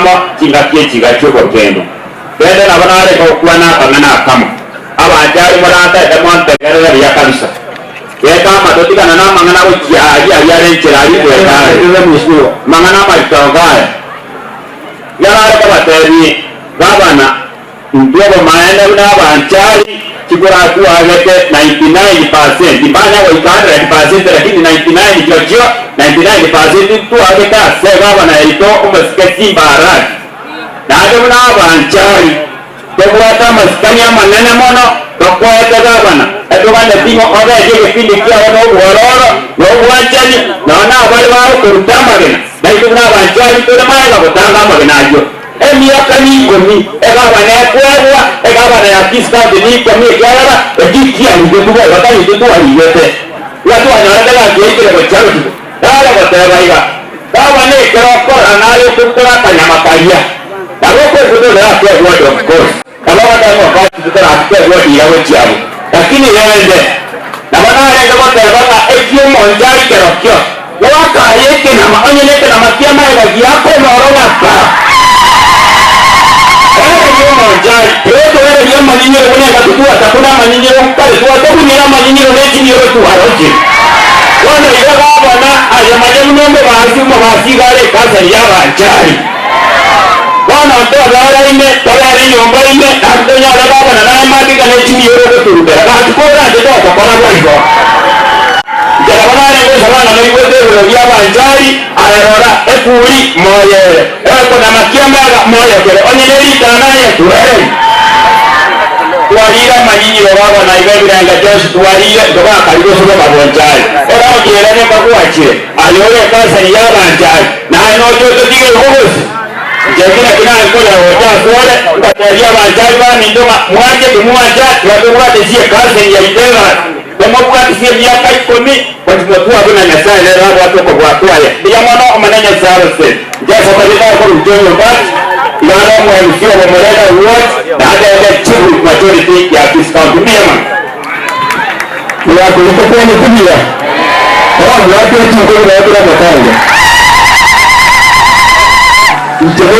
kamo kingakie kigacho kokendo bende nabonare ko kwana kamana kamo abajari morata emonte gerere ya kabisa yeka madotika na mangana ko ya renchera ali kweka mangana maitogaya yara ko bateri gabana ndobo maana una banchari kibora tu agete 99% ibana wa 100% lakini 99 jojo 99% tu ageta sema bana ito umaskati barat na ndio na banchari kwa maskania manene mono kwa bana bana tingo oga je kipindi kia wana uororo na uwanjani na wana wale wao kurutama gena na ito na banchari to na mala kutanga magena ajo miaka ni komi bana kwa bana ya kista ni komi kiara ekikia ni ndio watani ndio waliyete watu wanaenda kujeje kwa charo tu dala watawaiga dawa ni kwa anayo kutoka kanyama kalia dawa kwa ndio kwa word of course kama watu wakati tutoka kwa word ya wachao lakini yende na bana kama bana ekio monjari kerokio waka yake na maonyesho na makiama ya yako na orona pa monjari yote wale ni maninyo kuna katua takuna maninyo kale tu watu ni maninyo leti ni watu haroje wana ile bana aya majembe basi gale kaza ya banjari wana ndio dara ine tayari nyumba ine ndio nyala baba na naye madika na chini yoro kuturuka tukora ndio kwa kona kwa hivyo jana bana ndio sana na iwe ndio ya banjari ayora ekuri moye kuna makiama moye kile onyeli tana ya tuere tuarira manyinyi baba na iwe biranga joshi tuarira ndio karibu sio kwa banjari era ojerene kwa kuache ayore kaza ya banjari na inojo tige hubusi jekina kina ngoja wote sore bateria banjari ni ndoma mwaje kumwaja tuwa tezie kazi ya idara kama kwa kisia miaka 10 kwa tuwa kuna nyasaa ile watu kwa kwaya ya mwana mananya sare se jasa bali kwa ujonyo basi ngara mwanzo wa mwana wote na hata ile chifu majority ya discount mema ya kulipokuwa ni kubia watu wetu kwa watu wa matanga mtego